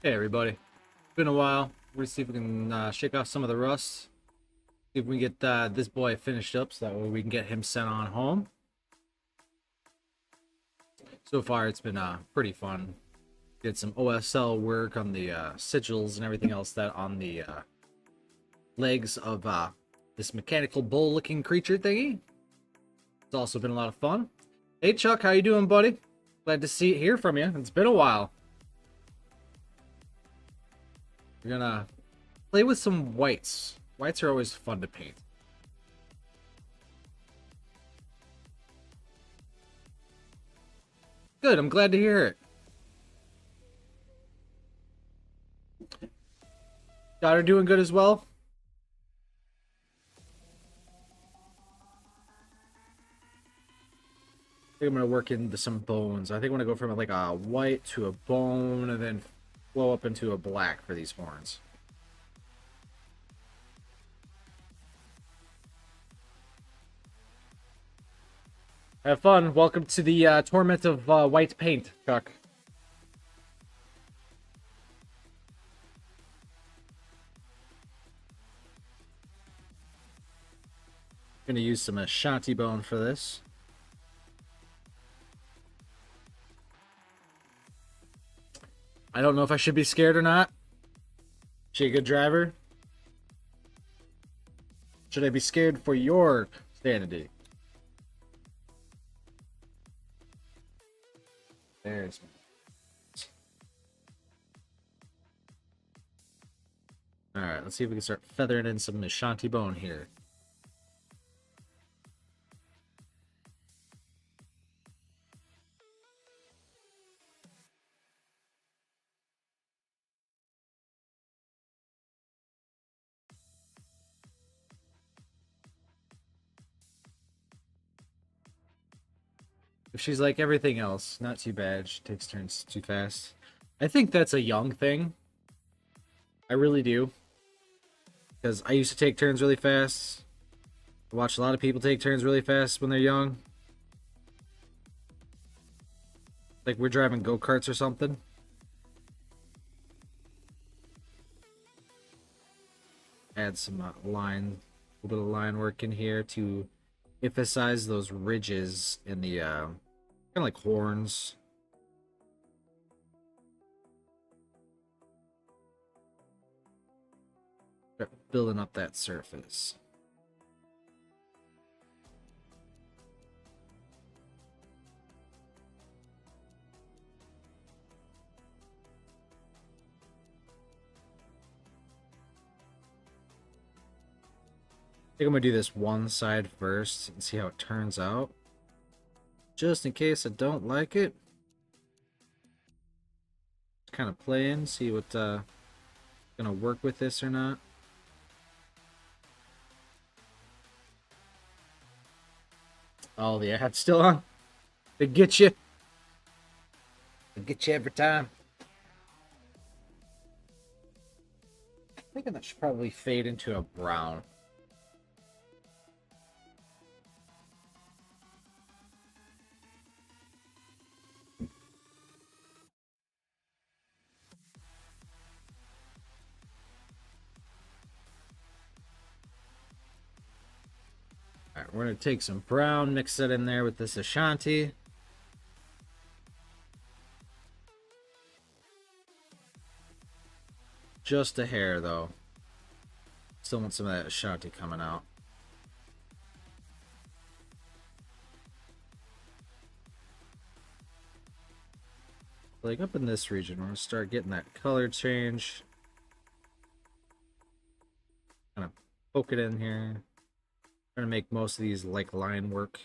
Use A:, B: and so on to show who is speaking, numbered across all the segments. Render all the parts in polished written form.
A: Hey everybody, been a while. We're gonna see if we can shake off some of the rust. See if we can get this boy finished up so that way we can get him sent on home. So far it's been pretty fun. Did some OSL work on the sigils and everything else that on the legs of this mechanical bull looking creature thingy. It's also been a lot of fun. Hey Chuck, how you doing, buddy? Glad to hear from you. It's been a while. We're gonna play with some whites. Whites are always fun to paint. Good, I'm glad to hear it. Daughter doing good as well? I think I'm gonna work into some bones. I think I'm gonna go from like a white to a bone and then flow up into a black for these horns. Have fun. Welcome to the torment of white paint, Chuck. Gonna use some Ashanti bone for this. I don't know if I should be scared or not. Is she a good driver? Should I be scared for your sanity? There's one. Alright, let's see if we can start feathering in some Ashanti bone here. If she's like everything else, not too bad. She takes turns too fast. I think that's a young thing. I really do. Because I used to take turns really fast. I watch a lot of people take turns really fast when they're young. Like we're driving go-karts or something. Add some line, a little bit of line work in here to emphasize those ridges in the kind of like horns. Start building up that surface. I think I'm gonna do this one side first and see how it turns out. Just in case I don't like it. Kind of play in, see what gonna work with this or not. Oh, the ad's still on. They get you. They get you every time. I'm thinking that should probably fade into a brown. Alright, we're going to take some brown, mix it in there with this Ashanti. Just a hair, though. Still want some of that Ashanti coming out. Like up in this region, we're going to start getting that color change. Kind of poke it in here. Trying to make most of these like line work.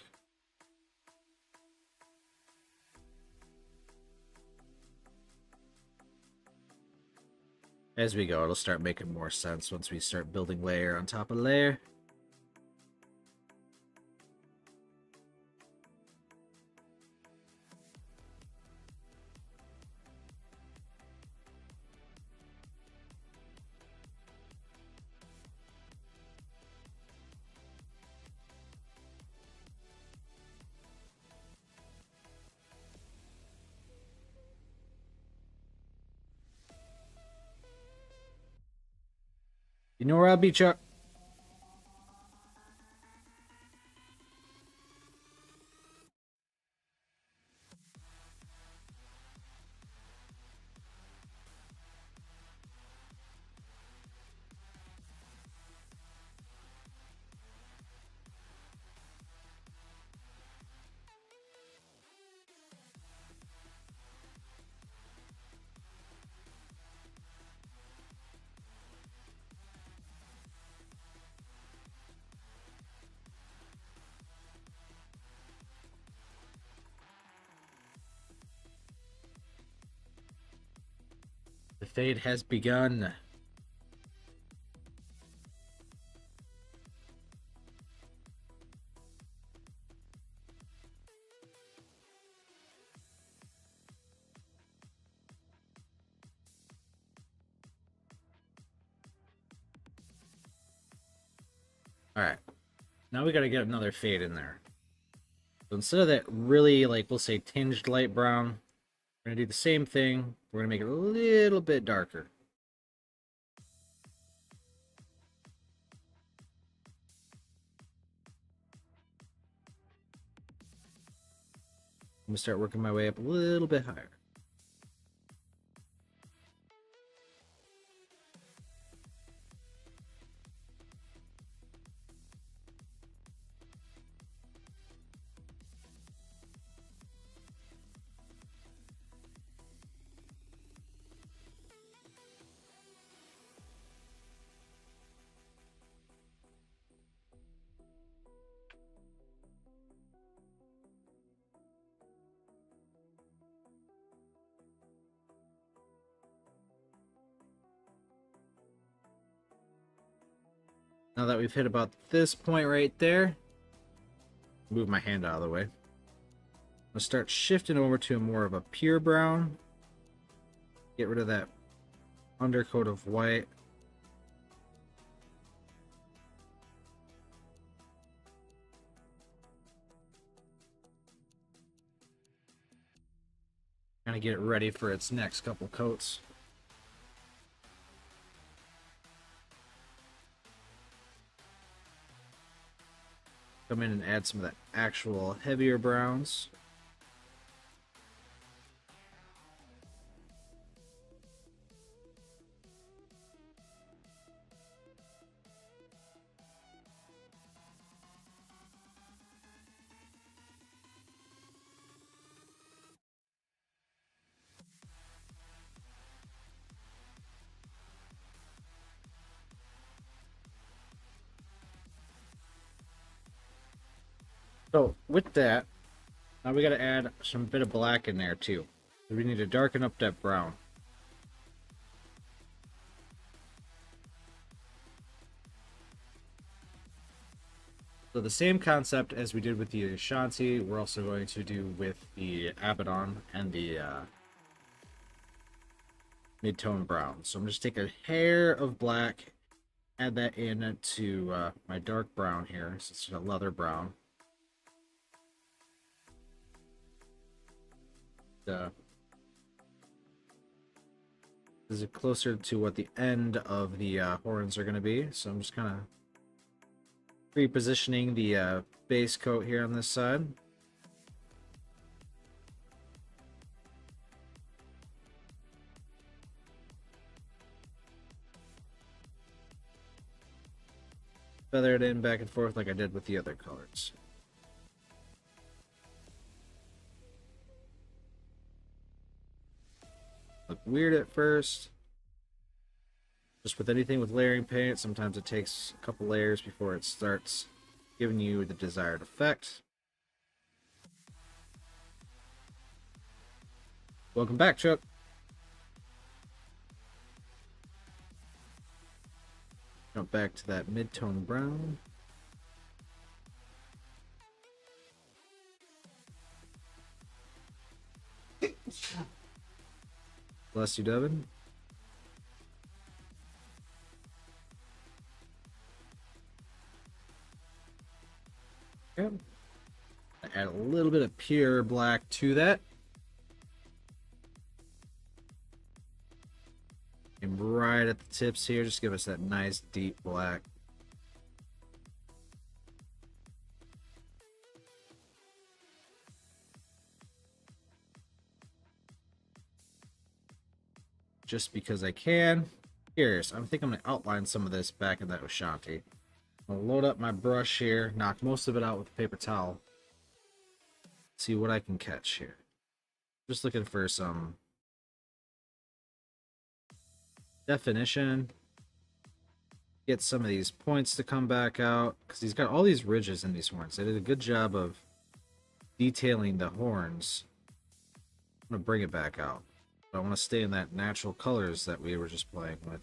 A: As we go, it'll start making more sense once we start building layer on top of layer. You know where I'll be, Chuck. The fade has begun. Alright. Now we gotta get another fade in there. So instead of that really, like, we'll say tinged light brown, we're gonna do the same thing. We're gonna make it a little bit darker. I'm gonna start working my way up a little bit higher. Now that we've hit about this point right there, move my hand out of the way. I'm gonna start shifting over to more of a pure brown. Get rid of that undercoat of white. Kind of get it ready for its next couple coats. Come in and add some of that actual heavier browns. So with that, now we got to add some bit of black in there too. We need to darken up that brown. So the same concept as we did with the Ashanti, we're also going to do with the Abaddon and the mid-tone brown. So I'm just take a hair of black, add that in to my dark brown here. So it's a leather brown. This is closer to what the end of the horns are going to be. So I'm just kind of repositioning the base coat here on this side. Feather it in back and forth like I did with the other colors. Look weird at first. Just with anything with layering paint, sometimes it takes a couple layers before it starts giving you the desired effect. Welcome back, Chuck. Jump back to that mid-tone brown. Bless you, Devin. Okay. Add a little bit of pure black to that. Aim right at the tips here. Just give us that nice deep black. Just because I can. Here's, I think I'm going to outline some of this back in that Ushanti. I'm going to load up my brush here, knock most of it out with a paper towel. See what I can catch here. Just looking for some definition. Get some of these points to come back out, because he's got all these ridges in these horns. They did a good job of detailing the horns. I'm going to bring it back out. But I want to stay in that natural colors that we were just playing with.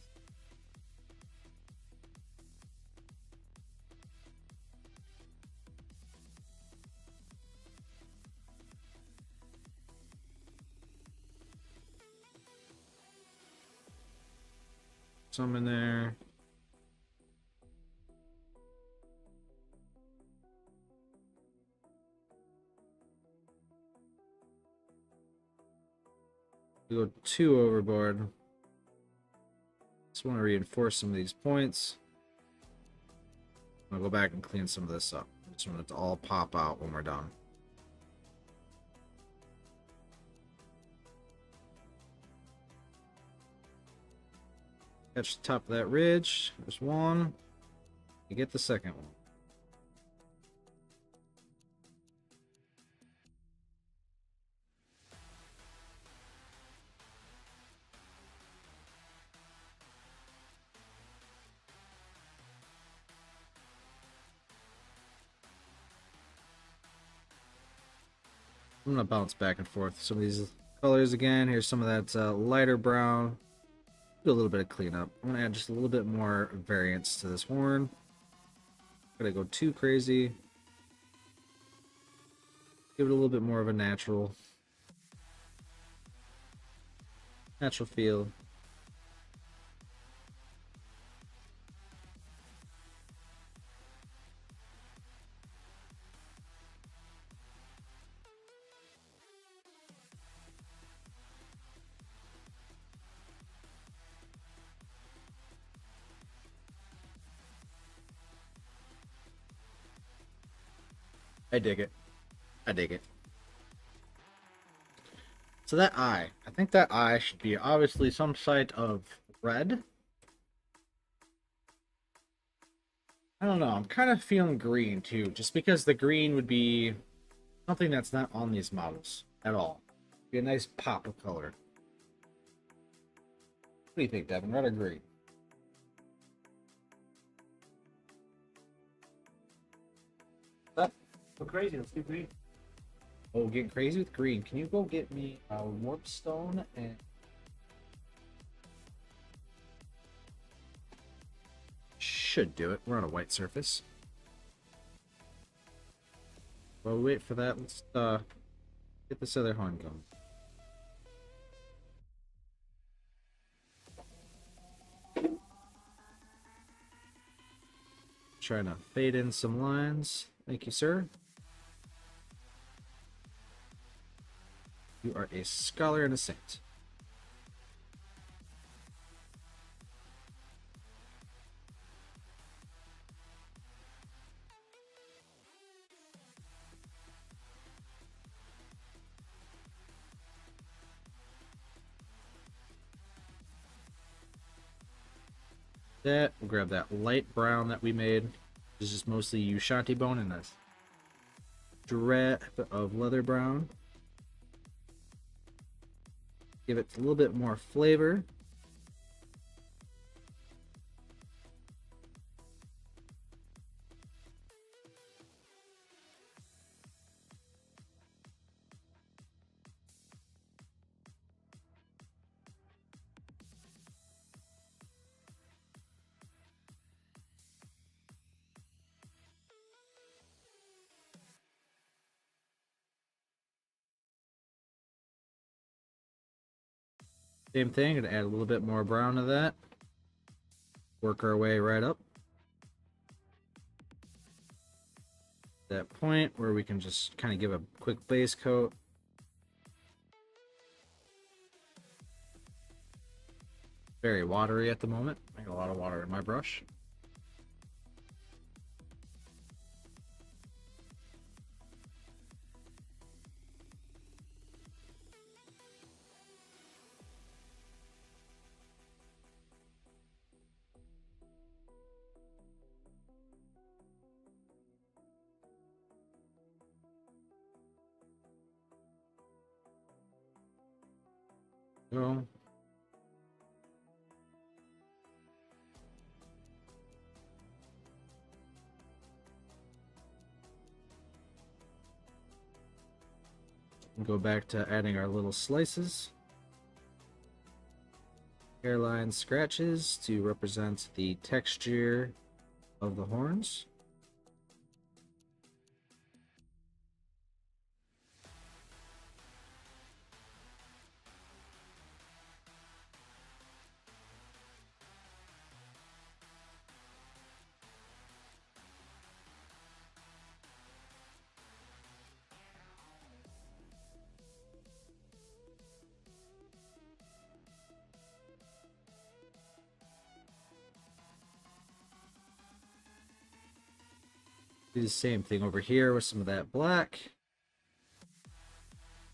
A: Some in there. We go too overboard. Just want to reinforce some of these points. I'll go back and clean some of this up. I just want it to all pop out when we're done. Catch the top of that ridge. There's one. You get the second one. I'm gonna bounce back and forth some of these colors again. Here's some of that lighter brown. Do a little bit of cleanup. I'm gonna add just a little bit more variance to this horn. Not gonna go too crazy. Give it a little bit more of a natural feel. I dig it. I dig it. So that eye, I think that eye should be obviously some site of red. I don't know, I'm kind of feeling green too, just because the green would be something that's not on these models at all. Be a nice pop of color. What do you think, Devin? Red or green?
B: Go crazy, let's do green.
A: Oh, getting crazy with green. Can you go get me a warp stone and should do it. We're on a white surface. While we wait for that, let's get this other horn going. Trying to fade in some lines. Thank you, sir. You are a scholar and a saint. That, we'll grab that light brown that we made. This is mostly Ushanti bone and a drip of leather brown. Give it a little bit more flavor. Same thing, gonna add a little bit more brown to that. Work our way right up. That point where we can just kind of give a quick base coat. Very watery at the moment. I got a lot of water in my brush. So, go back to adding our little slices. Hairline scratches to represent the texture of the horns. Do the same thing over here with some of that black.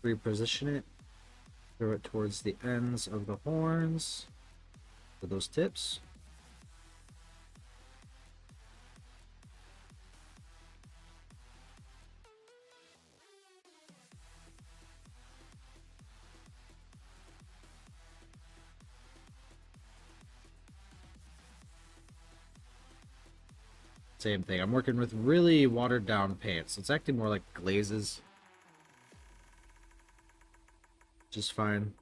A: Reposition it. Throw it towards the ends of the horns for those tips. Same thing. I'm working with really watered down paint, so it's acting more like glazes. Just fine.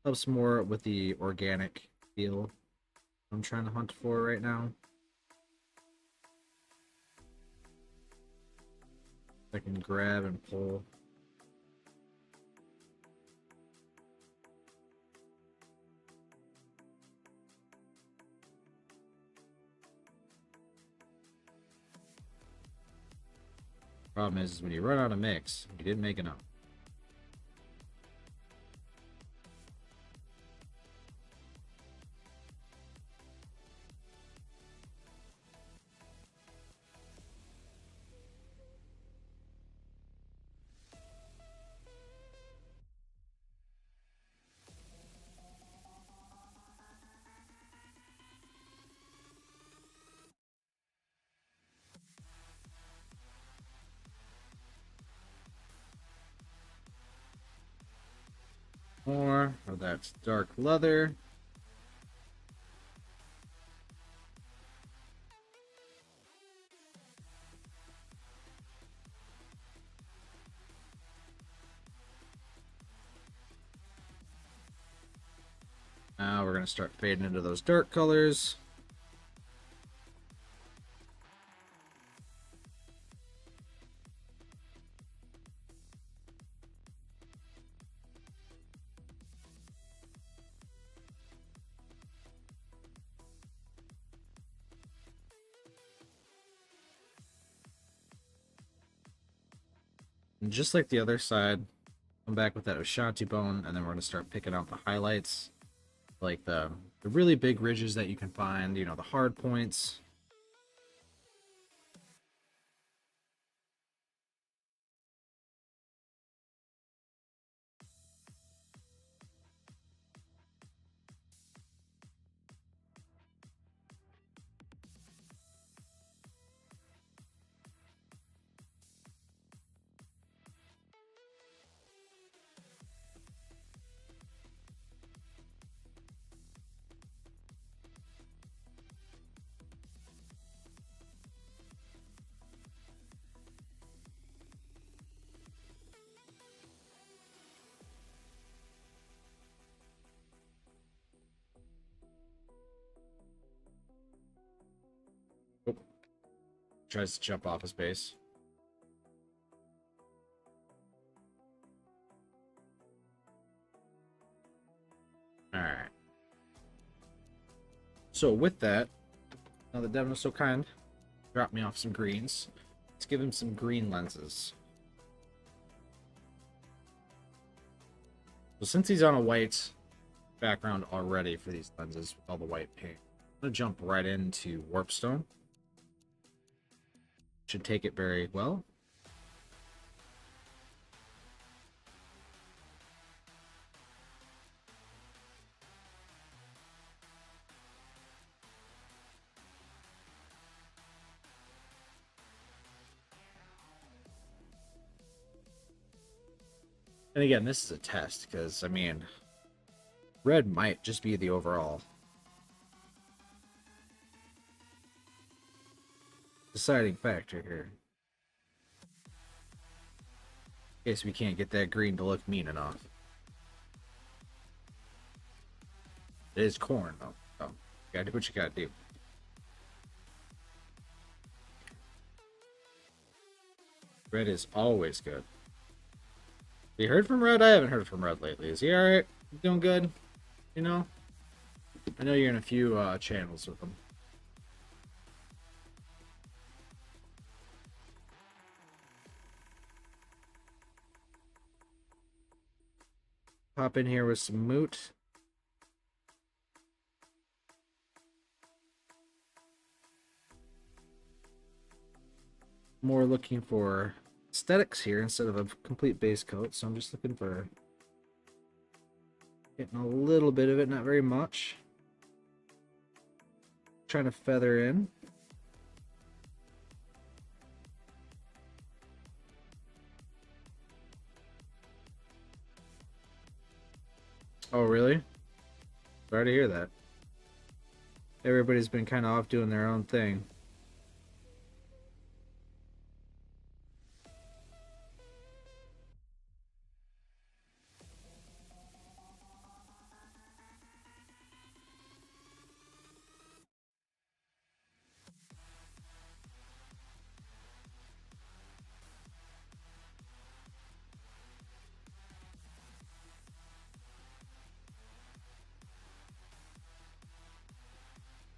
A: Helps more with the organic feel I'm trying to hunt for right now. I can grab and pull. Problem is when you run out of mix, you didn't make enough. More of that dark leather. Now we're going to start fading into those dark colors. And just like the other side, come back with that Ashanti bone, and then we're going to start picking out the highlights, like the really big ridges that you can find, you know, the hard points. Oh, tries to jump off his base. Alright. So with that, now that Devin was so kind, dropped me off some greens. Let's give him some green lenses. So since he's on a white background already for these lenses with all the white paint. I'm gonna jump right into Warpstone. Should take it very well. And again, this is a test because, I mean, red might just be the overall deciding factor here. In case we can't get that green to look mean enough. It is corn, though. So, you gotta do what you gotta do. Red is always good. You heard from Red? I haven't heard from Red lately. Is he alright? Doing good? You know? I know you're in a few channels with him. Pop in here with some moot. More looking for aesthetics here instead of a complete base coat, so I'm just looking for getting a little bit of it, not very much. Trying to feather in. Oh, really? Sorry to hear that. Everybody's been kind of off doing their own thing.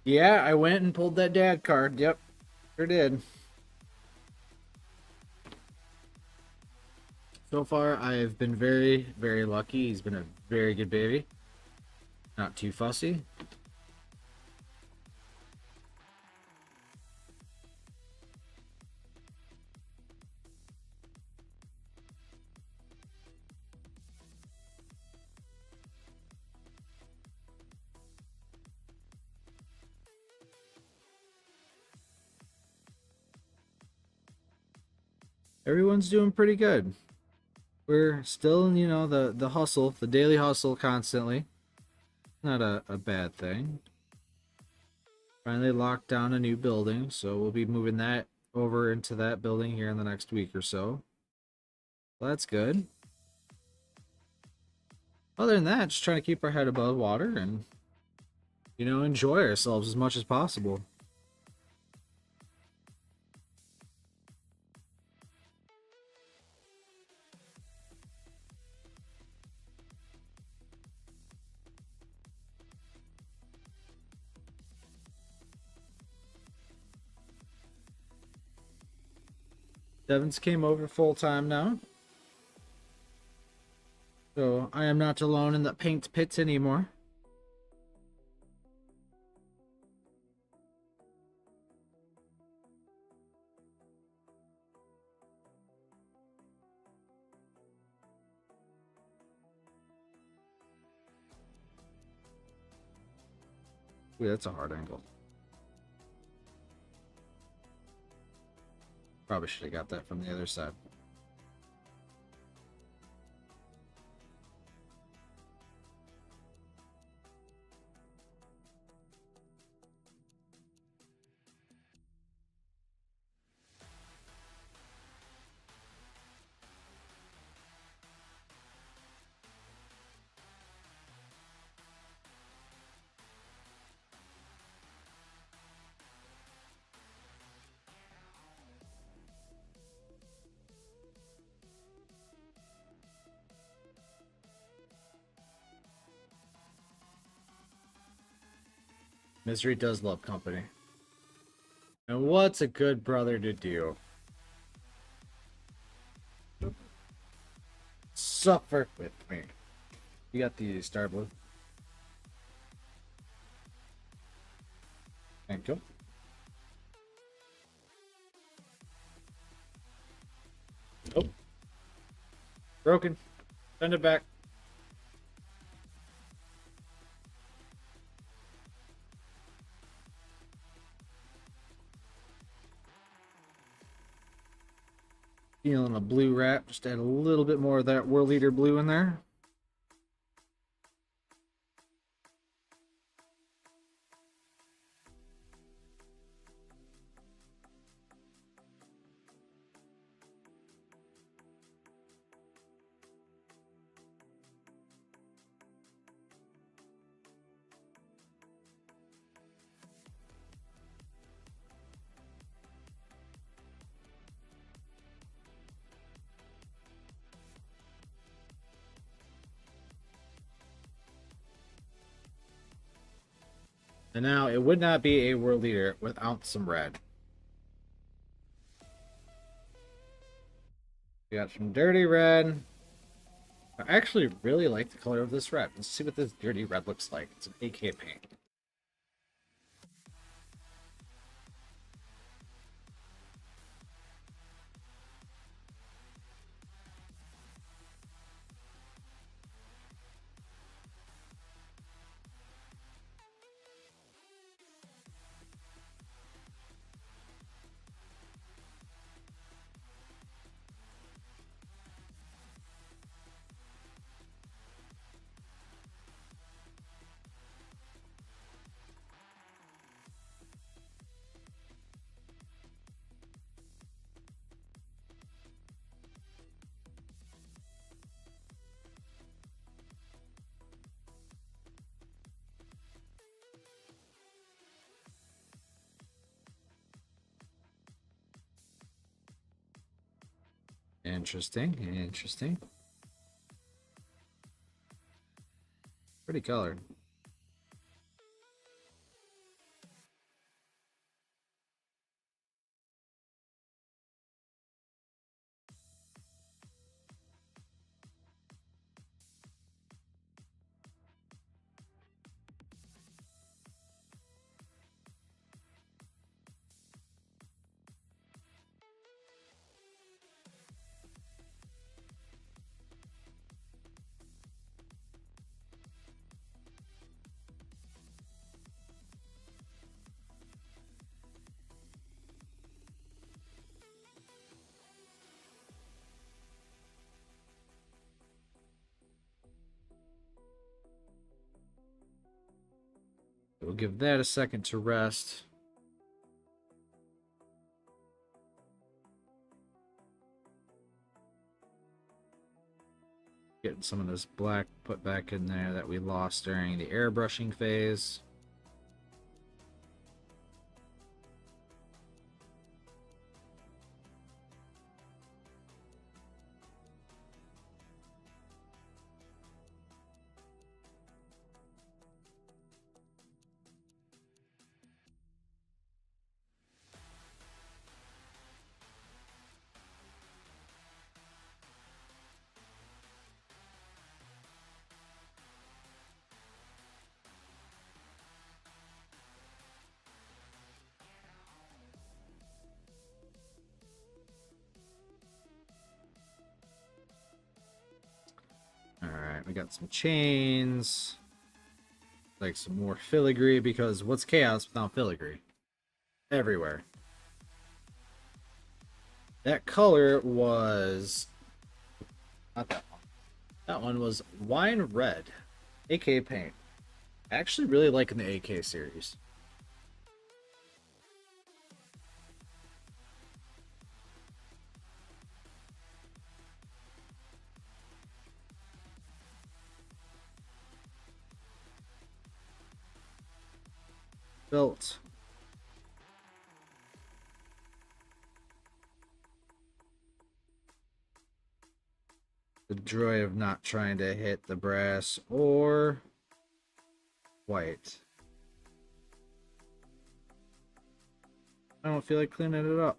A: Yeah, I went and pulled that dad card. Yep, sure did. So far, I've been very, very lucky. He's been a very good baby. Not too fussy. Everyone's doing pretty good. We're still in, you know, the hustle, the daily hustle constantly. Not a bad thing. Finally locked down a new building, so we'll be moving that over into that building here in the next week or so. Well, that's good. Other than that, just trying to keep our head above water and, you know, enjoy ourselves as much as possible. Devins came over full time now. So I am not alone in the paint pit anymore. Ooh, that's a hard angle. Probably should have got that from the other side. Misery does love company. And what's a good brother to do? Suffer with me. You got the Star Blue. Thank you. Oh. Broken. Send it back. Feeling a blue wrap. Just add a little bit more of that World Leader blue in there. And now it would not be a World Leader without some red. We got some dirty red. I actually really like the color of this red. Let's see what this dirty red looks like. It's an AK paint. Interesting, interesting. Pretty colored. We'll give that a second to rest. Getting some of this black put back in there that we lost during the airbrushing phase. Alright, we got some chains. Like some more filigree, because what's chaos without filigree? Everywhere. That color was... not that one. That one was wine red. AK paint. I actually really liking the AK series. Built. The joy of not trying to hit the brass or white. I don't feel like cleaning it up.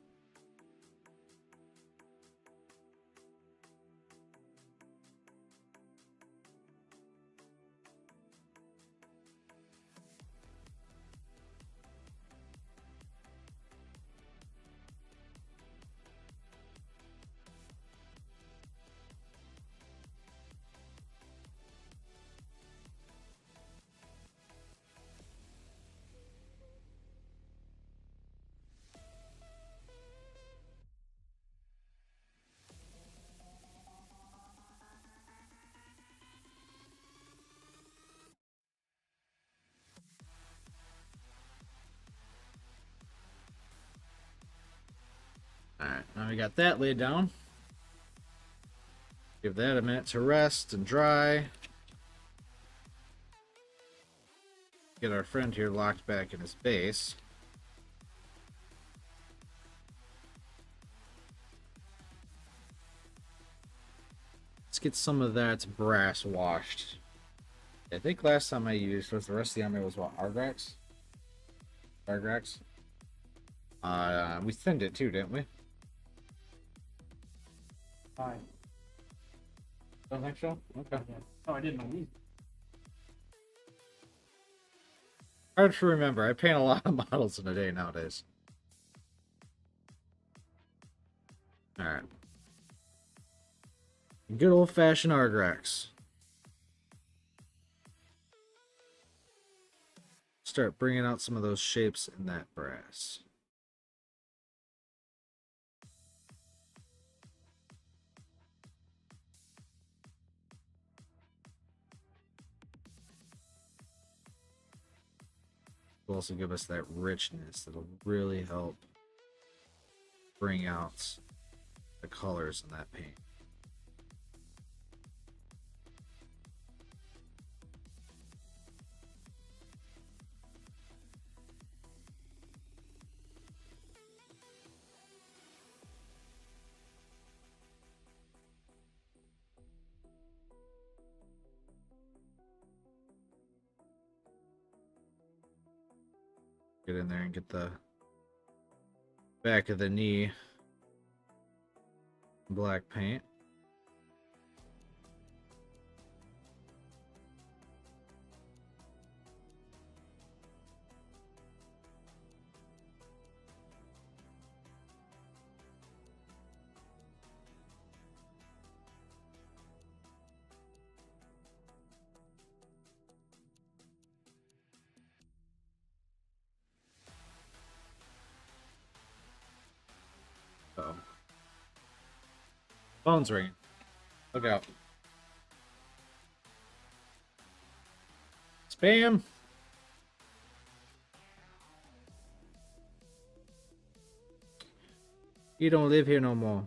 A: Now we got that laid down. Give that a minute to rest and dry. Get our friend here locked back in his base. Let's get some of that brass washed. I think last time I used was the rest of the army was what, Argrax? Argrax? We thinned it too, didn't we?
B: Fine.
A: Don't think so? Okay.
B: Yeah. Oh, I didn't know these.
A: Hard to remember. I paint a lot of models in a day nowadays. Alright. Good old-fashioned Argrax. Start bringing out some of those shapes in that brass. Will also give us that richness that'll really help bring out the colors in that paint. Get in there and get the back of the knee black paint. Uh-oh. Phone's ringing. Look out. Spam. You don't live here no more.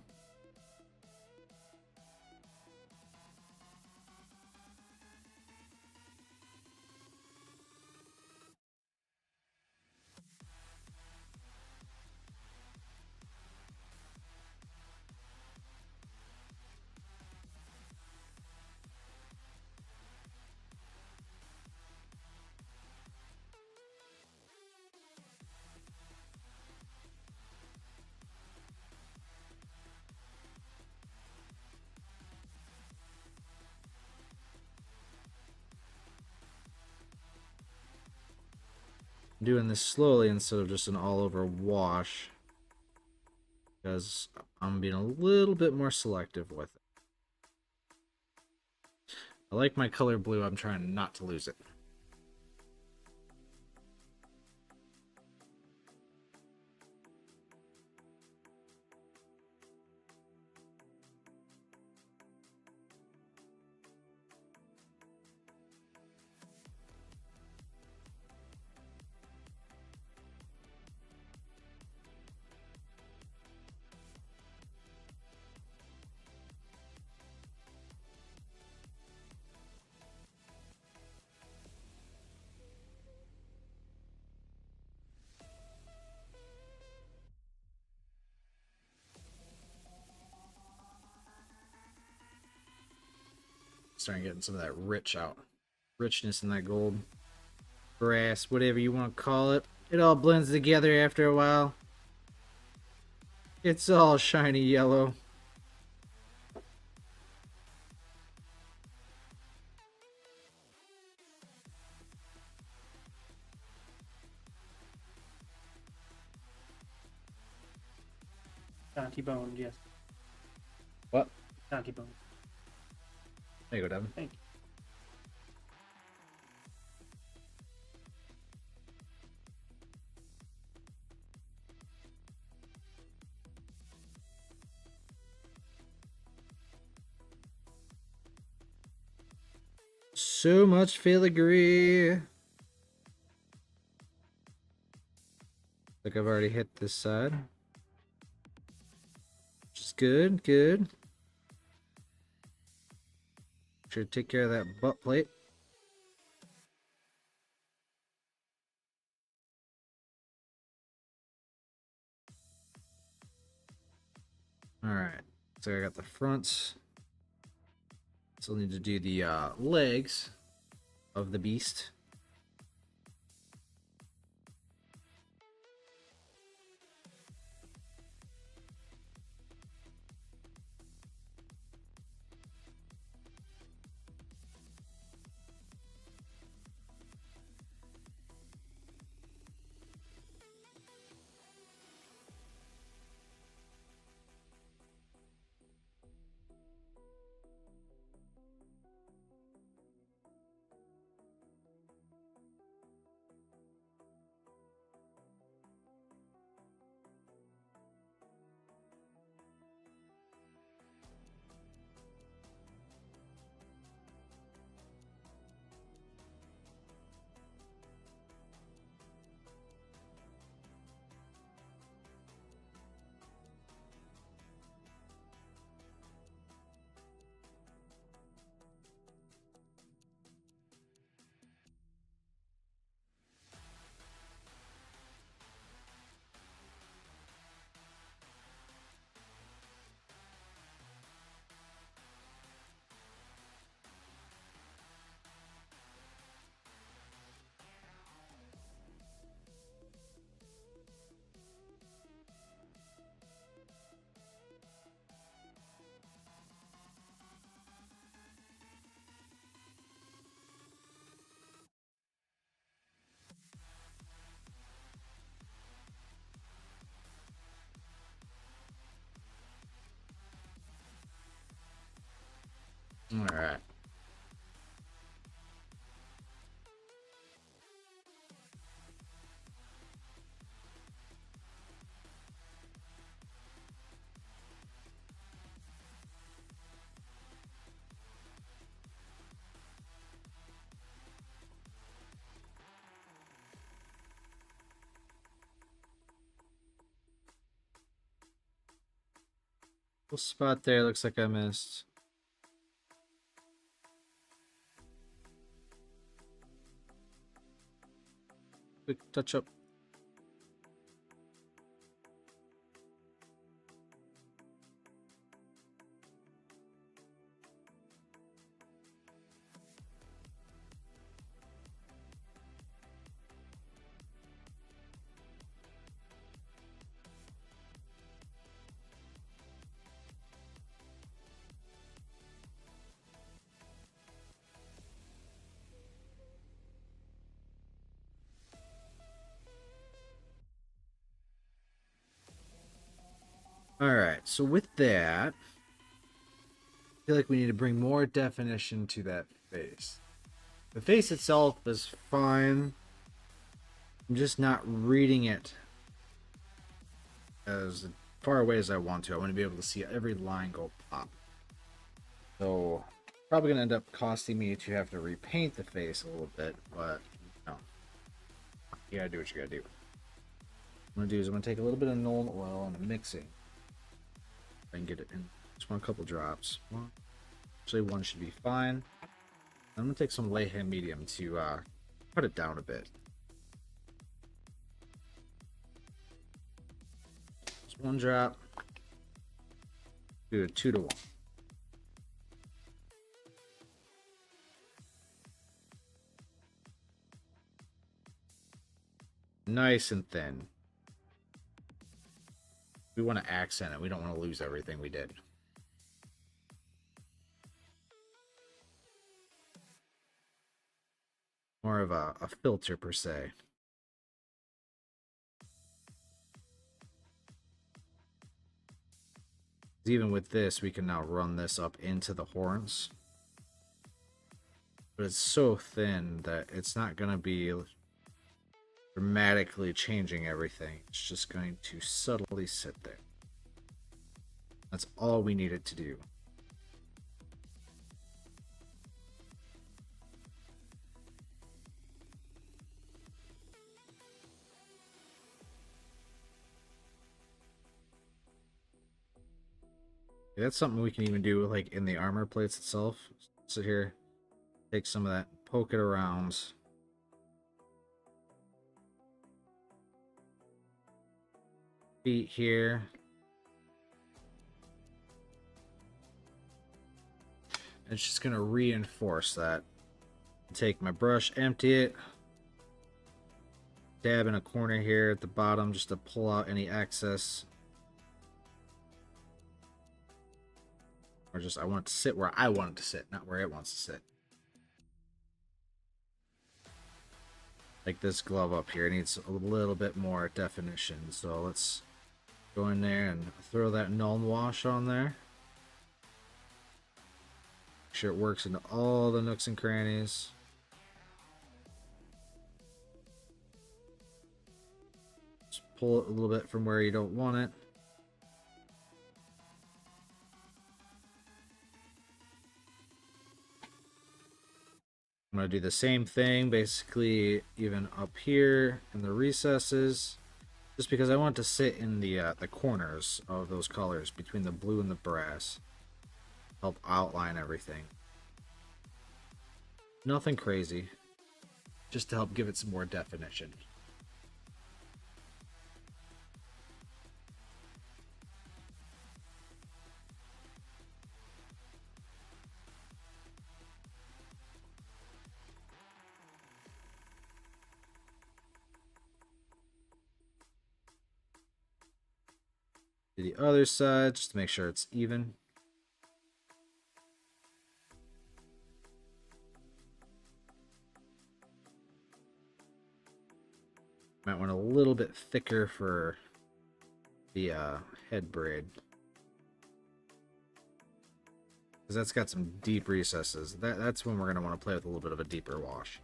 A: I'm doing this slowly instead of just an all-over wash, because I'm being a little bit more selective with it. I like my color blue. I'm trying not to lose it. Starting getting some of that richness in that gold, brass, whatever you want to call it. It all blends together after a while. It's all shiny yellow.
B: Donkey bone, yes.
A: What?
B: Donkey bone.
A: There you go, Devin.
B: Thank you.
A: So much filigree. Like I've already hit this side. good, good. Sure to take care of that butt plate. Alright, so I got the front. Still need to do the legs of the beast. Alright. Little spot there looks like I missed. Quick touch up. Alright, so with that, I feel like we need to bring more definition to that face. The face itself is fine. I'm just not reading it as far away as I want to. I want to be able to see every line go pop. So, probably going to end up costing me to have to repaint the face a little bit, but, no. You gotta do what you gotta do. What I'm going to do is I'm going to take a little bit of Nolan oil and mix it. I can get it in. Just want a couple drops. Well, actually, one should be fine. I'm going to take some Layhan medium to cut it down a bit. Just one drop. Do a 2-to-1. Nice and thin. We want to accent it. We don't want to lose everything we did. More of a filter per se. Even with this, we can now run this up into the horns. But it's so thin that it's not going to be dramatically changing everything. It's just going to subtly sit there. That's all we need it to do. That's something we can even do like in the armor plates itself. Sit here, take some of that, poke it around. Feet here. It's just gonna reinforce that. Take my brush, empty it, dab in a corner here at the bottom just to pull out any excess. Or just, I want it to sit where I want it to sit, not where it wants to sit. Like this glove up here needs a little bit more definition. So let's go in there and throw that null wash on there. Make sure it works into all the nooks and crannies. Just pull it a little bit from where you don't want it. I'm going to do the same thing, basically, even up here in the recesses, just because I want it to sit in the corners of those colors between the blue and the brass. Help outline everything. Nothing crazy, just to help give it some more definition. To the other side, just to make sure it's even. Might want a little bit thicker for the head braid. Because that's got some deep recesses. That's when we're going to want to play with a little bit of a deeper wash.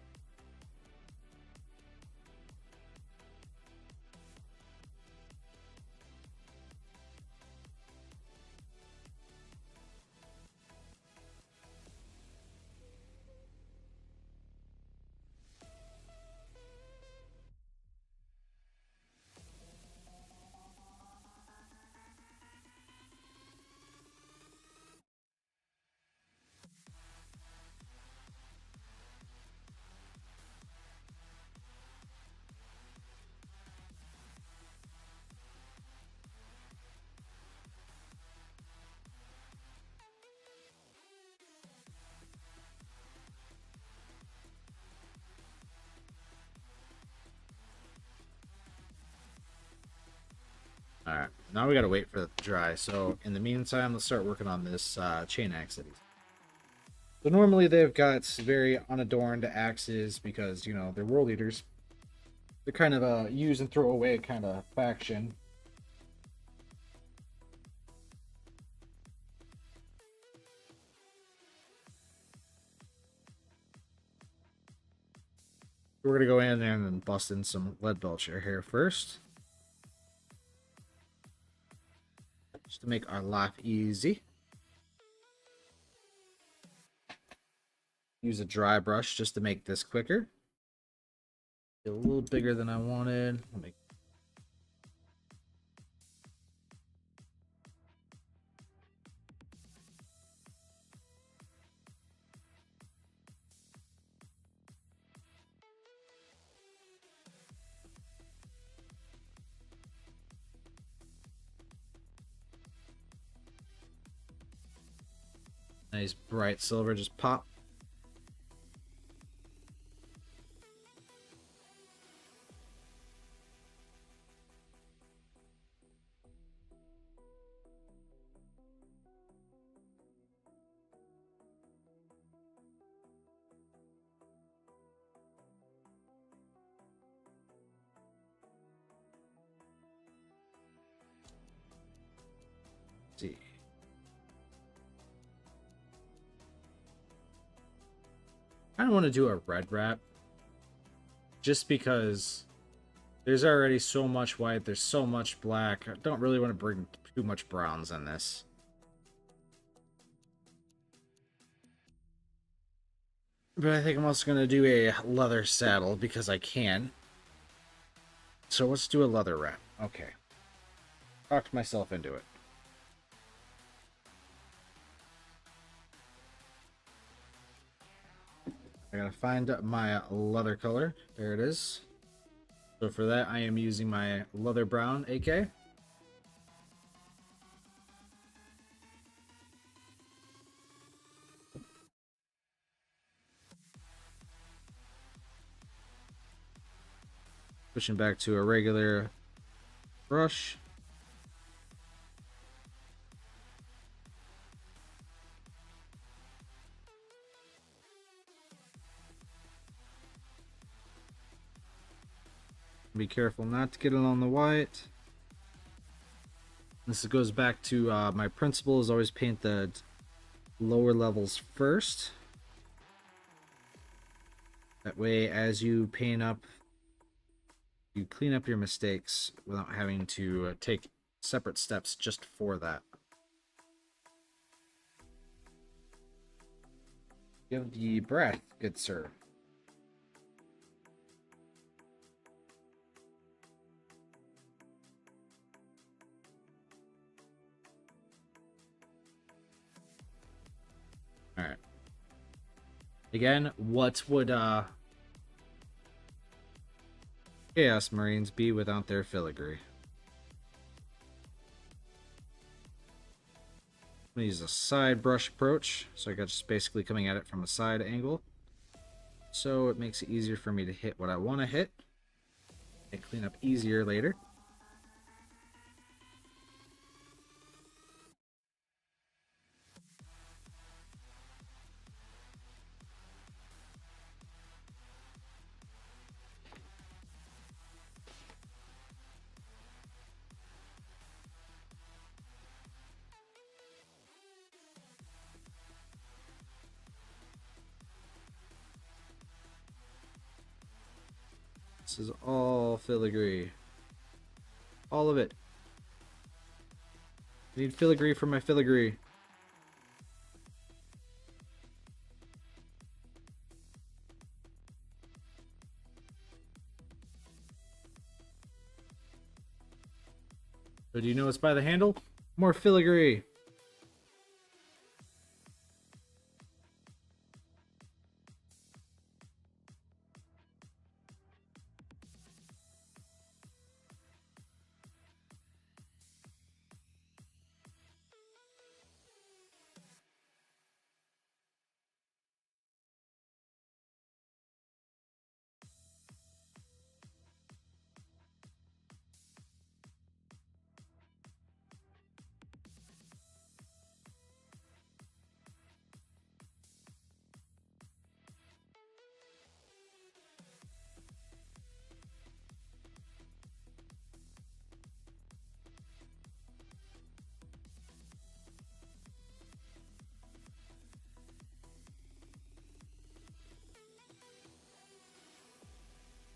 A: Alright, now we gotta wait for it to dry. So in the meantime, let's start working on this chain axe. So normally they've got very unadorned axes because, you know, they're world eaters. They're kind of a use and throw away kind of faction. We're gonna go in there and then bust in some lead belcher here first, just to make our life easy. Use a dry brush just to make this quicker. Get a little bigger than I wanted. Let me... Nice bright silver, just pop. See. I don't want to do a red wrap just because there's already so much white, there's so much black. I don't really want to bring too much browns in this. But I think I'm also going to do a leather saddle because I can. So let's do a leather wrap. Okay. Talked myself into it. I gotta find my leather color. There it is. So for that, I am using my leather brown AK. Switching back to a regular brush. Be careful not to get it on the white. This goes back to my principle is always paint the lower levels first. That way, as you paint up, you clean up your mistakes without having to take separate steps just for that. Give the breath, good sir. All right. Again, what would Chaos Marines be without their filigree? I'm gonna use a side brush approach, so I got just basically coming at it from a side angle. So it makes it easier for me to hit what I want to hit and clean up easier later. This is all filigree. All of it. I need filigree for my filigree. So do you know what's by the handle? More filigree.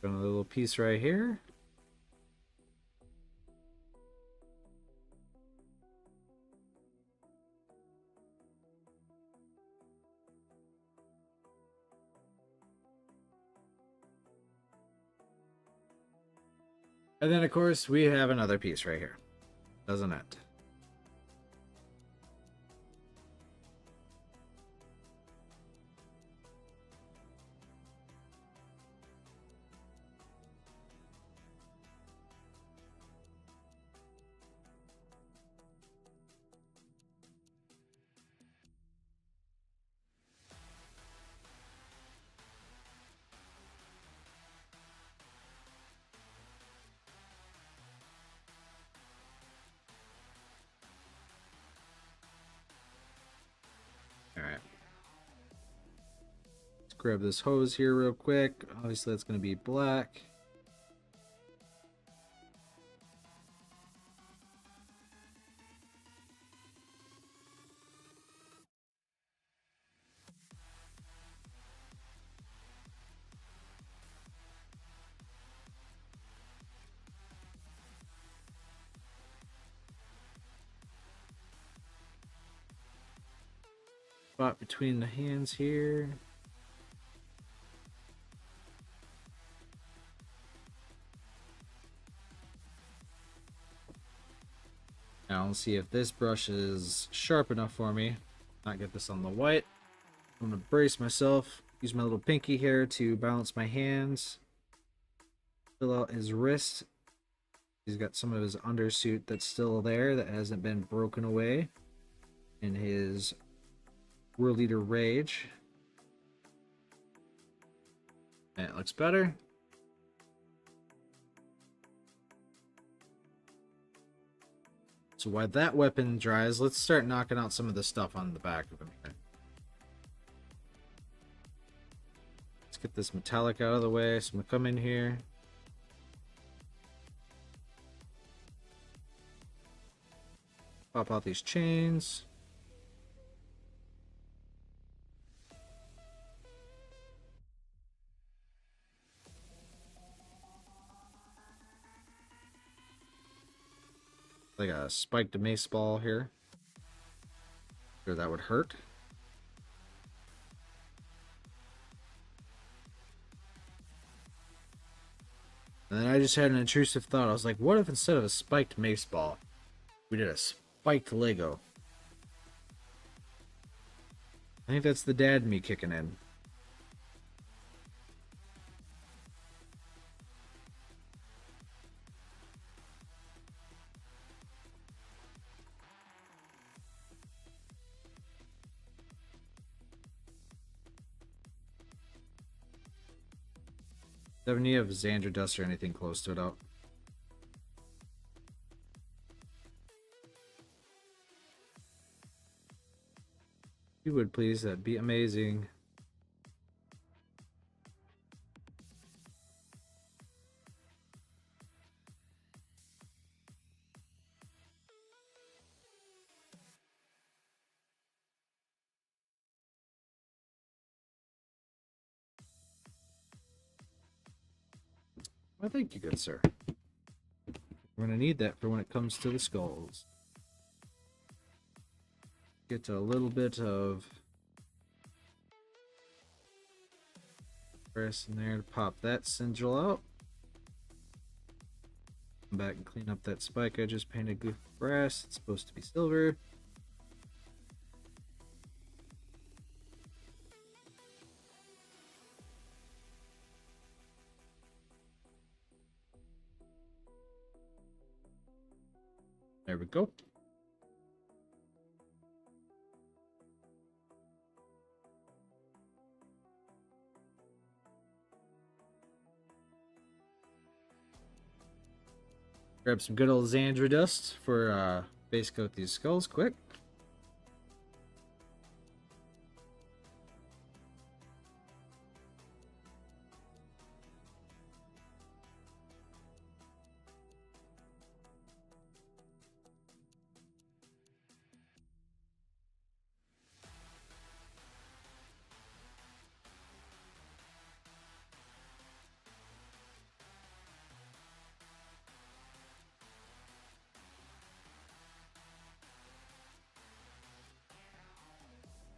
A: Got a little piece right here. And then, of course, we have another piece right here. Doesn't it? All right. Let's grab this hose here real quick. Obviously, that's going to be black. Spot between the hands here. Now let's see if this brush is sharp enough for me. Not get this on the white. I'm gonna brace myself. Use my little pinky here to balance my hands. Fill out his wrist. He's got some of his undersuit that's still there that hasn't been broken away in his World Eater Rage. That looks better. So while that weapon dries, let's start knocking out some of the stuff on the back of him here. Let's get this metallic out of the way. So I'm going to come in here. Pop out these chains. Like a spiked mace ball here. Sure, that would hurt. And then I just had an intrusive thought. I was like, what if instead of a spiked mace ball, we did a spiked Lego? I think that's the dad in me kicking in. Do you have any of Xandra dust or anything close to it out? If you would please, that'd be amazing. Well, thank you, good sir. We're gonna need that for when it comes to the skulls. Get a little bit of brass in there to pop that sigil out. Come back and clean up that spike I just painted with brass. It's supposed to be silver. There we go. Grab some good old Xandra dust for base coat these skulls quick.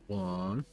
A: One.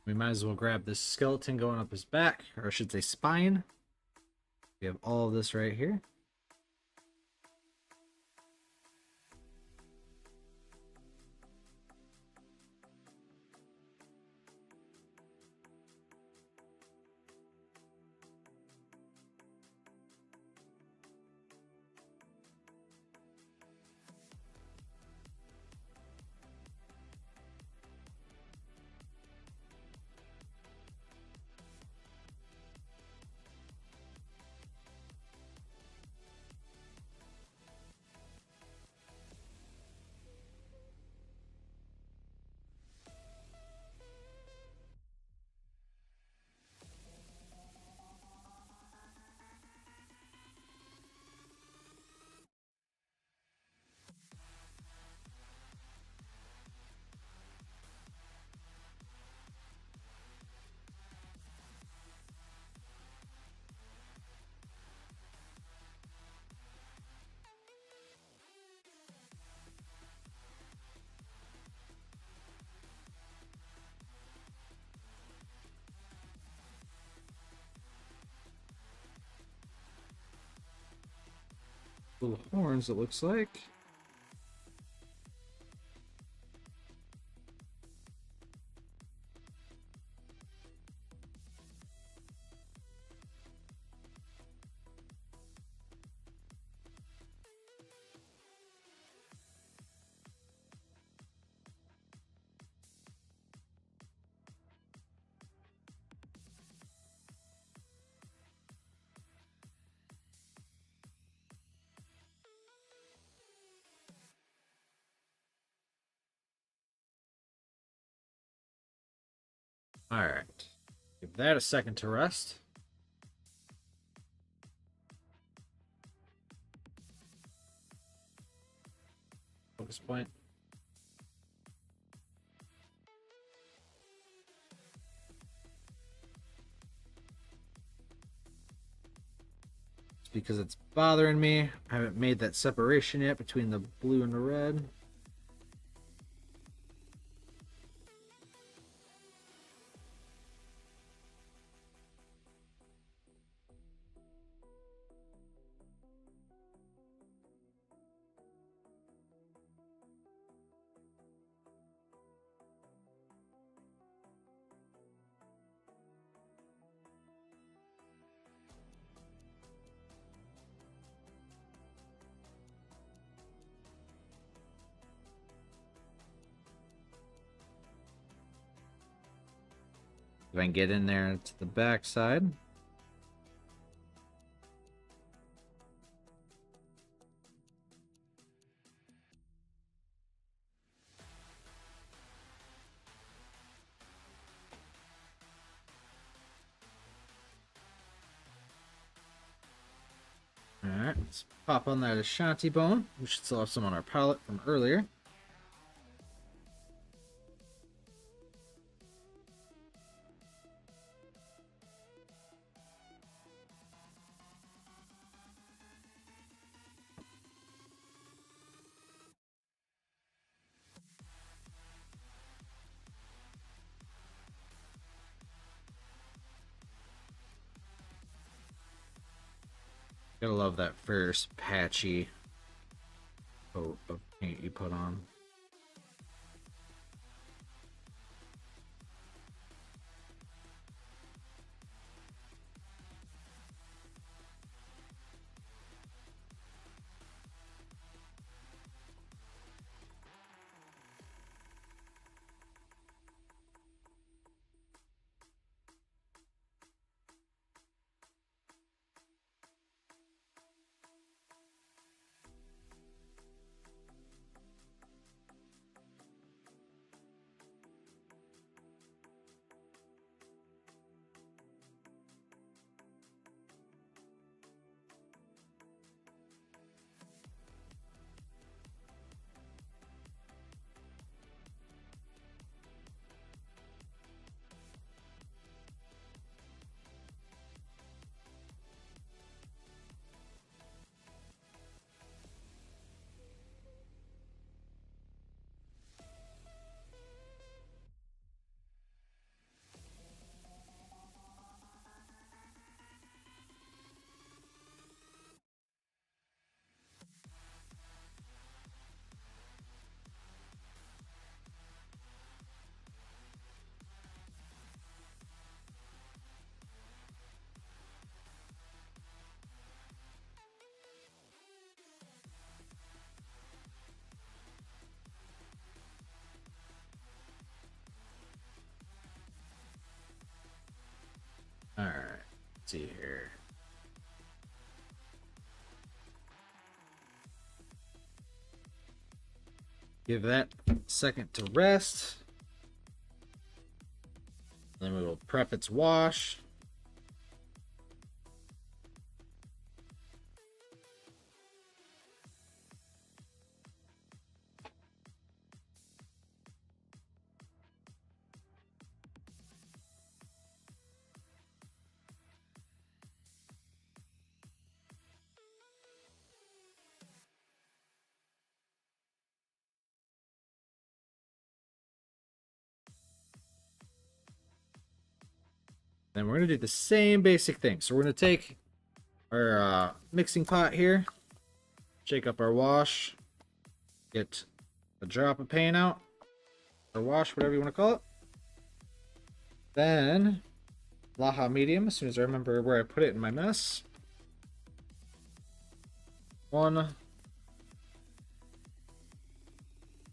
A: We might as well grab this skeleton going up his back, or I should say spine. We have all of this right here. Little horns, it looks like. Alright. Give that a second to rest. Focus point. It's because it's bothering me. I haven't made that separation yet between the blue and the red. If I can get in there to the back side. Alright, let's pop on that Ashanti bone. We should still have some on our palette from earlier. Gotta love that first patchy coat of paint you put on. Alright, let's see here. Give that a second to rest. Then we will prep its wash. Then we're going to do the same basic thing. So we're going to take our mixing pot here. shake up our wash, get a drop of paint out, or wash, whatever you want to call it. Then, Laha medium, as soon as I remember where I put it in my mess. 1,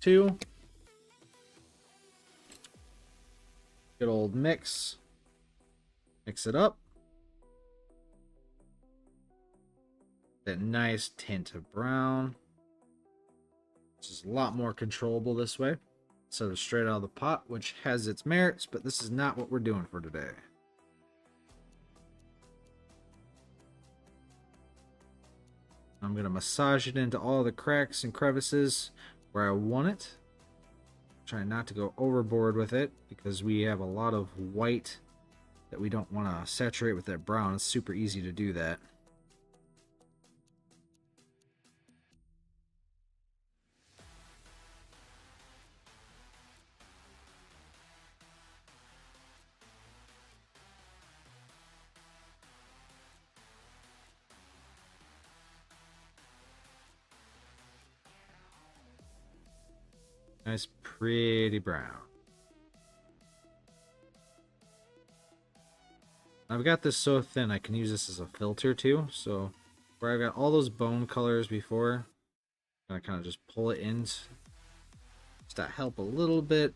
A: 2. Good old mix. Mix it up. That nice tint of brown. Which is a lot more controllable this way. So it's straight out of the pot, which has its merits, but this is not what we're doing for today. I'm going to massage it into all the cracks and crevices where I want it. Try not to go overboard with it because we have a lot of white that we don't want to saturate with that brown. It's super easy to do that. Nice, pretty brown. I've got this so thin I can use this as a filter too. So where I've got all those bone colors before, I'm gonna kind of just pull it in just to help a little bit.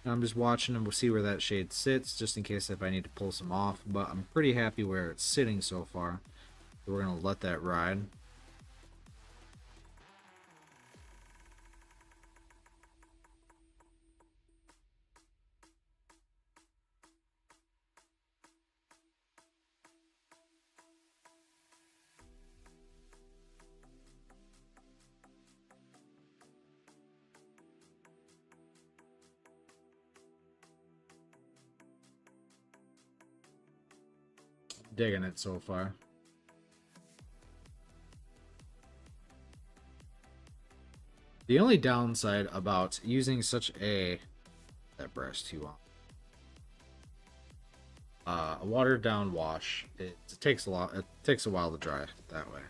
A: I'm just watching and we'll see where that shade sits, just in case if I need to pull some off. But I'm pretty happy where it's sitting so far. So we're gonna let that ride. Digging it so far. The only downside about using such a brush too long. A watered down wash, it takes a lot. It takes a while to dry that way.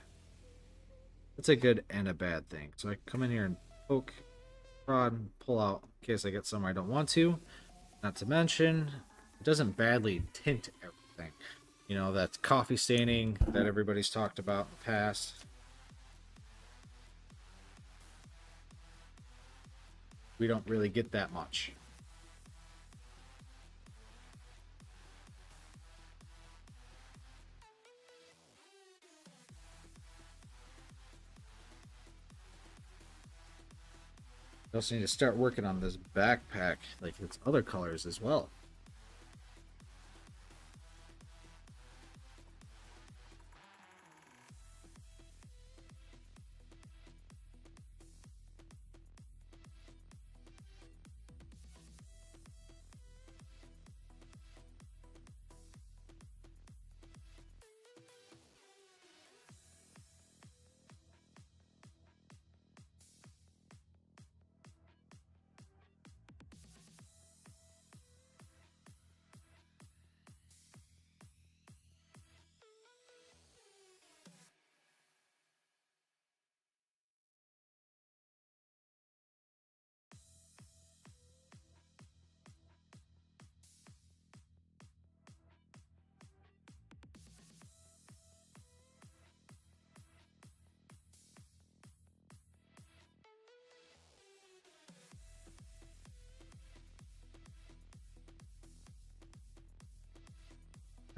A: It's a good and a bad thing. So I come in here and poke, prod, pull out in case I get somewhere I don't want to. Not to mention, it doesn't badly tint everything. You know, that's coffee staining that everybody's talked about in the past. We don't really get that much. I also need to start working on this backpack, like its other colors as well.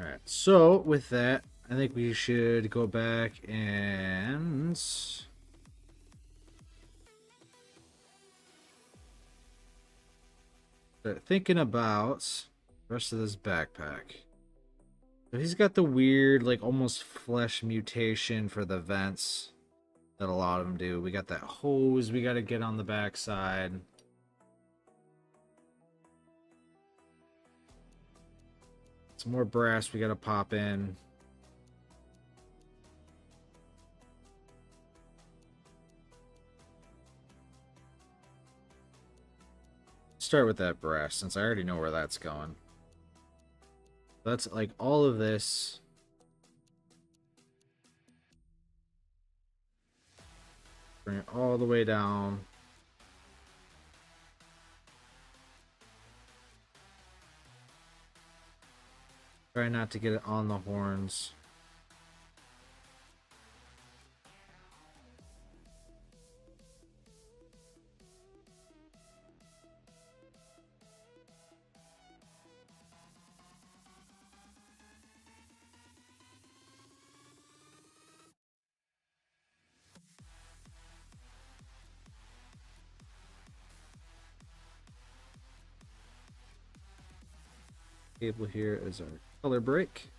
A: Alright, so with that, I think we should go back and start thinking about the rest of this backpack. So he's got the weird, like, almost flesh mutation for the vents that a lot of them do. We got that hose we got to get on the backside. Some more brass we got to pop in. start with that brass since I already know where that's going. That's like all of this. Bring it all the way down. Try not to get it on the horns. Cable here is our color break.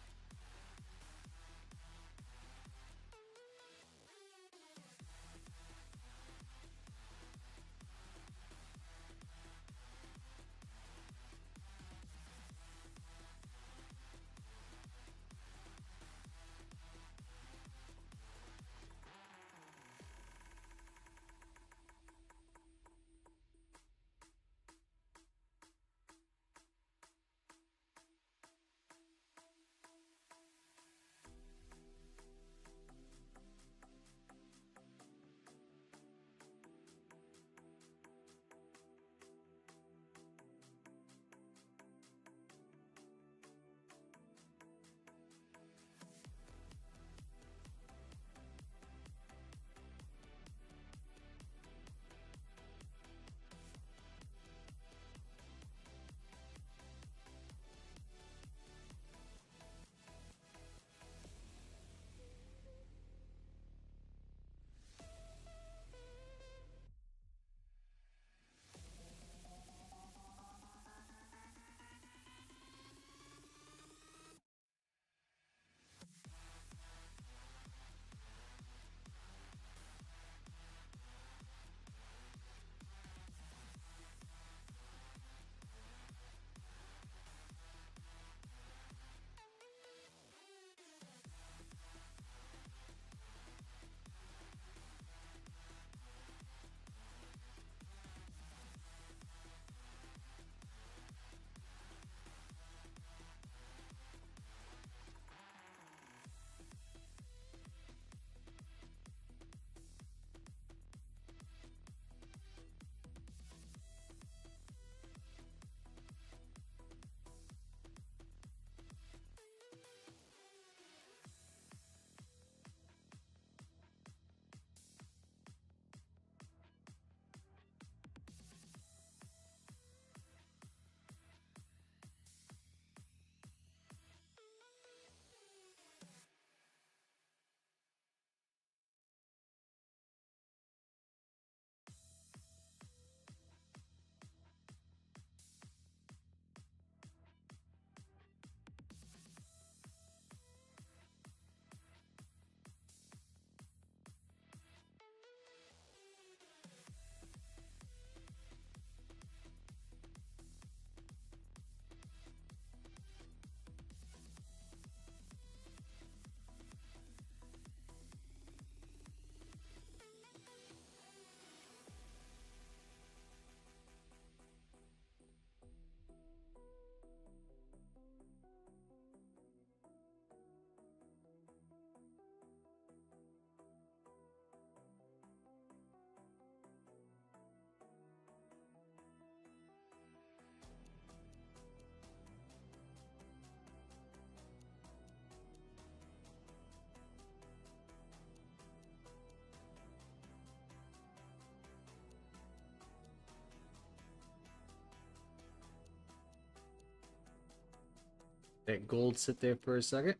A: That gold sit there for a second.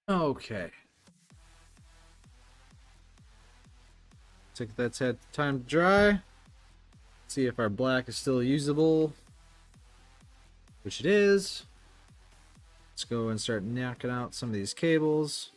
A: Okay. Take that's had time to dry. See if our black is still usable, which it is. Let's go and start knocking out some of these cables.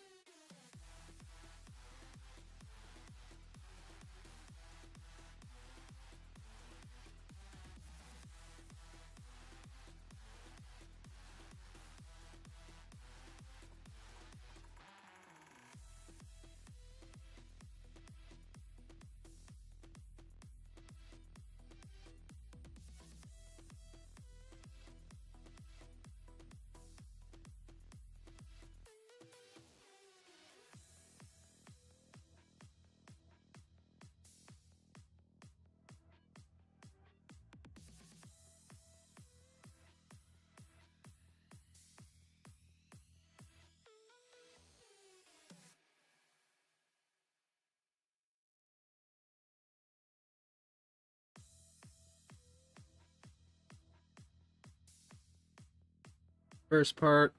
A: First part.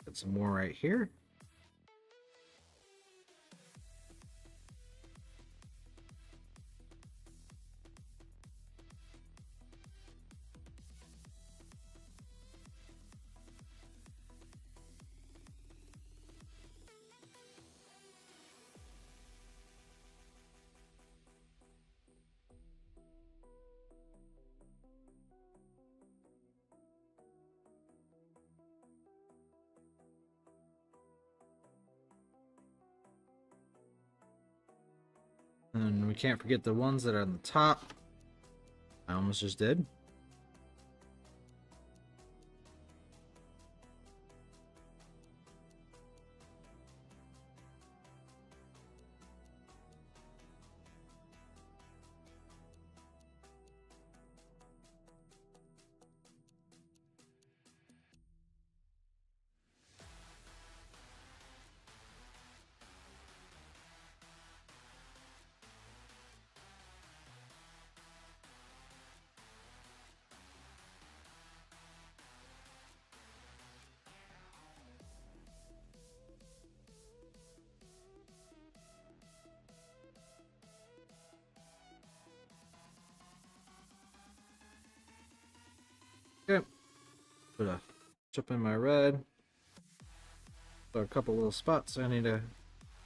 A: Got some more right here. And we can't forget the ones that are on the top. I almost just did. Okay. Put a chip in my red. So a couple little spots I need to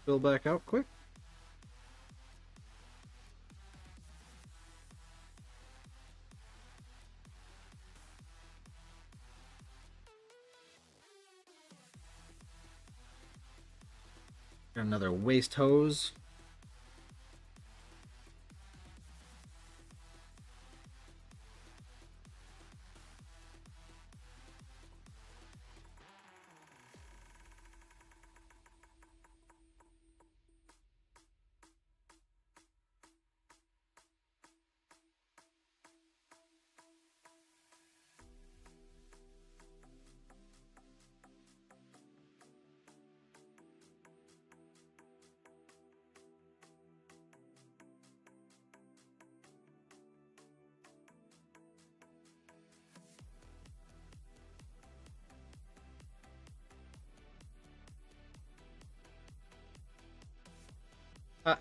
A: fill back out quick. Got another waste hose.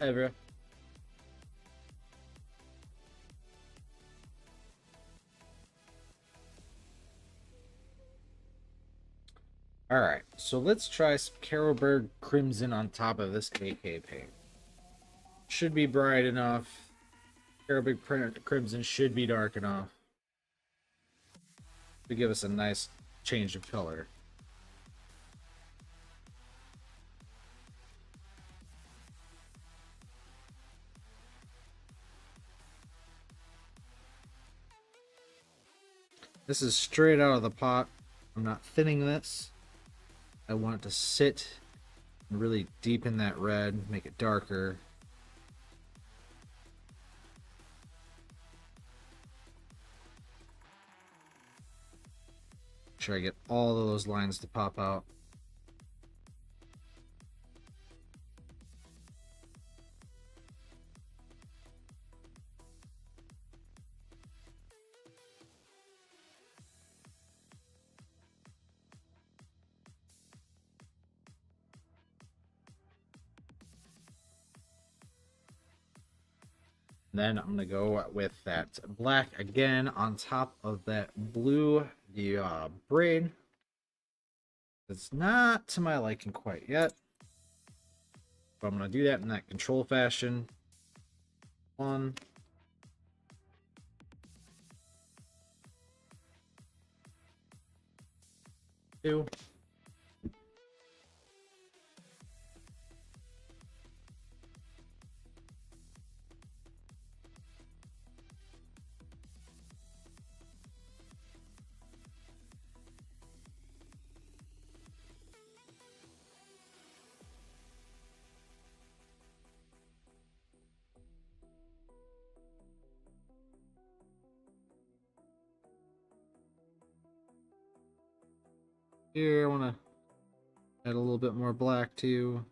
A: Ever. Alright, so let's try some Carroburg Crimson on top of this AK paint. Should be bright enough. Carroburg Crimson should be dark enough to give us a nice change of color. This is straight out of the pot. I'm not thinning this. I want it to sit and really deepen that red, make it darker. Make sure I get all of those lines to pop out. then I'm going to go with that black again on top of that blue, the braid. It's not to my liking quite yet. But I'm going to do that in that control fashion. 1, 2. Here, I want to add a little bit more black too.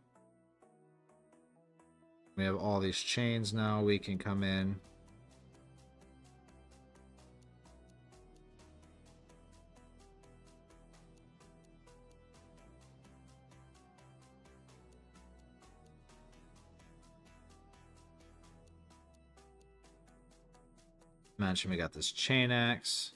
A: We have all these chains now. We can come in. Mention we got this chain axe.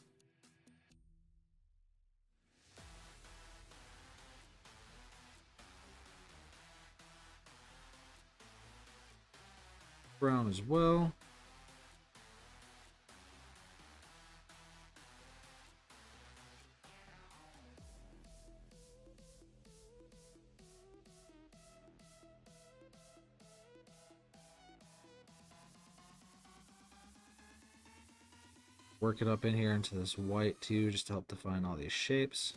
A: Brown as well. Work it up in here into this white too, just to help define all these shapes.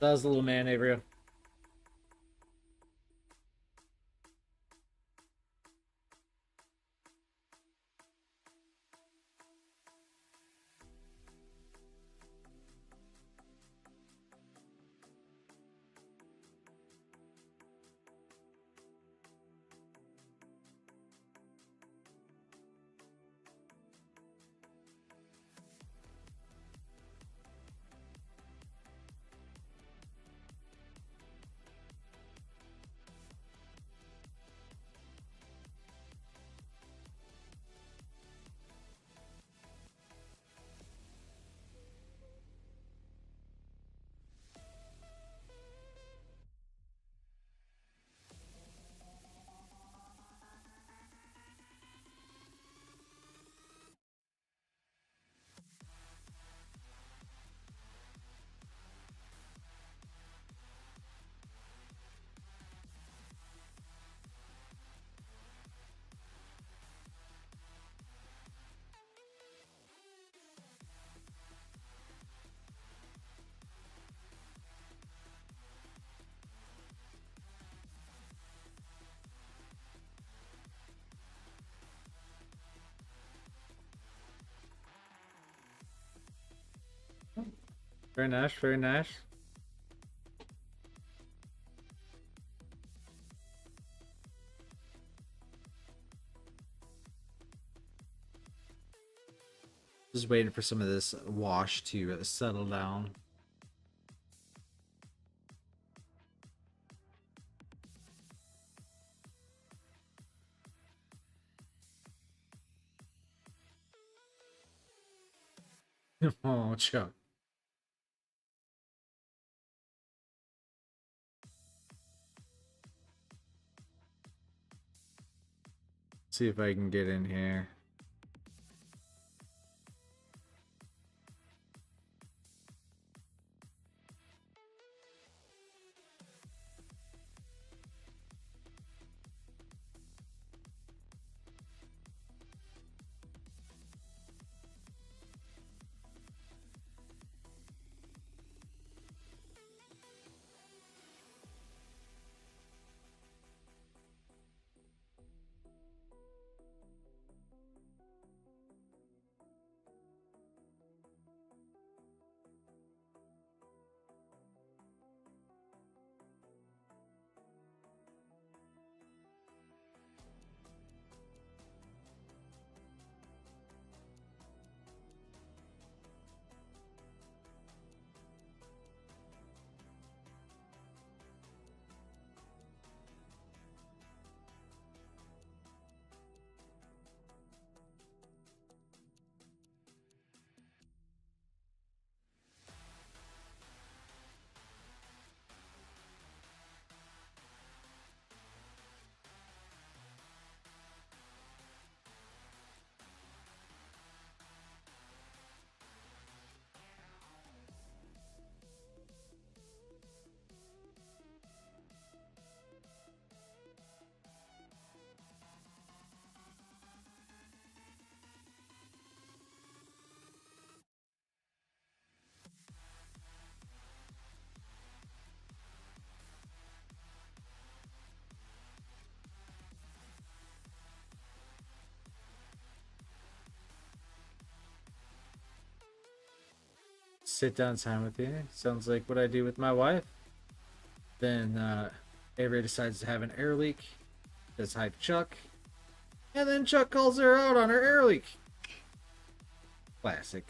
A: That was the little man area. Very nice, very nice. Just waiting for some of this wash to settle down. Oh, Chuck. See if I can get in here. sit down time with you. Sounds like what I do with my wife. Then Avery decides to have an air leak. Says hi to Chuck. And then Chuck calls her out on her air leak. Classic.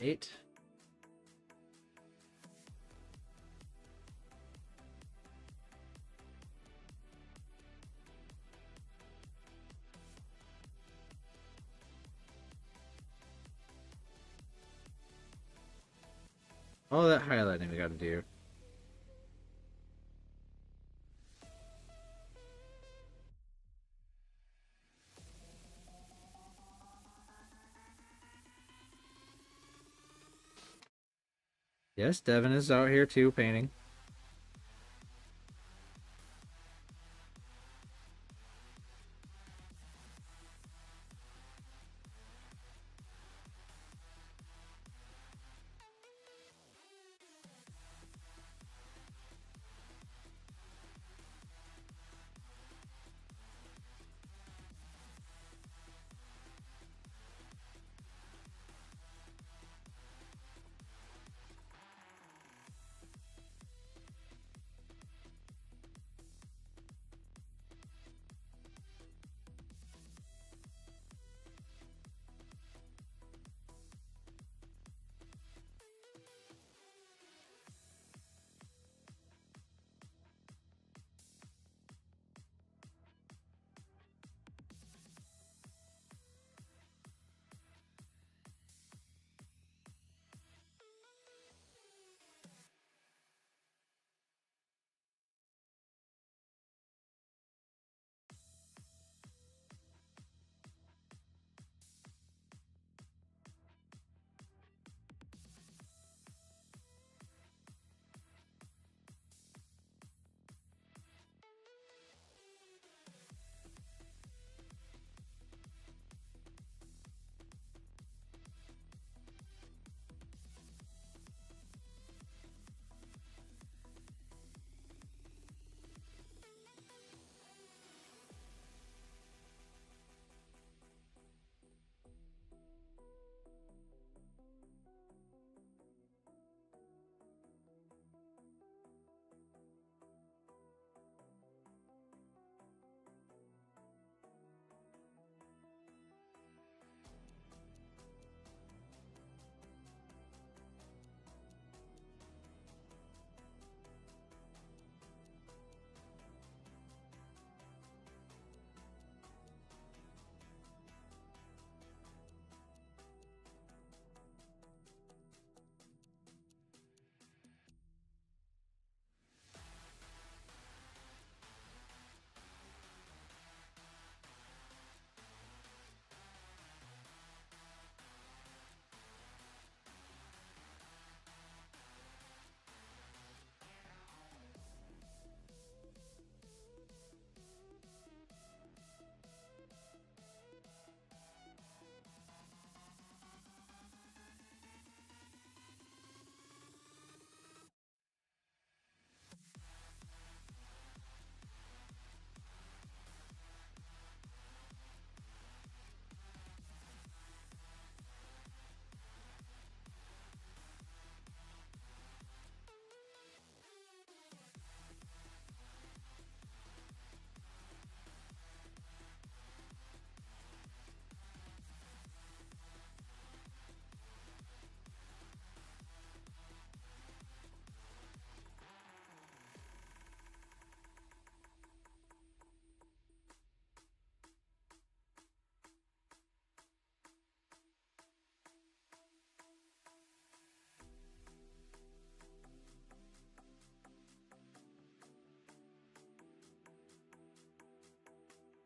A: Eight. All that highlighting we gotta do. Yes, Devin is out here too painting.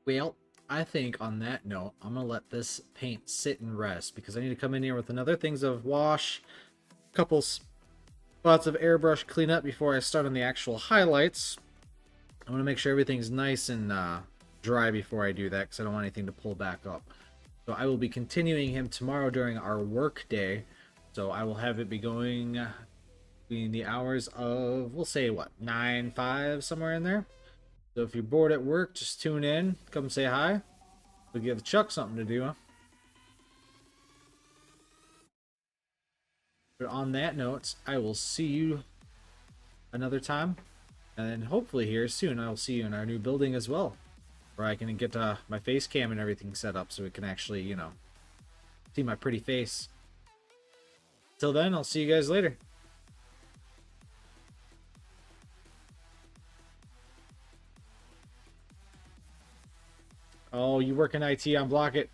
A: Well, I think on that note, I'm gonna let this paint sit and rest because I need to come in here with another things of wash, couple spots of airbrush cleanup before I start on the actual highlights. I want to make sure everything's nice and dry before I do that, because I don't want anything to pull back up. So I will be continuing him tomorrow during our work day. So I will have it be going between the hours of, we'll say what, 9, 5, somewhere in there. So if you're bored at work, just tune in, come say hi. We'll give Chuck something to do. But on that note, I will see you another time. And then hopefully here soon, I will see you in our new building as well. Where I can get my face cam and everything set up so we can actually, you know, see my pretty face. Till then, I'll see you guys later. Oh, you work in IT, unblock it.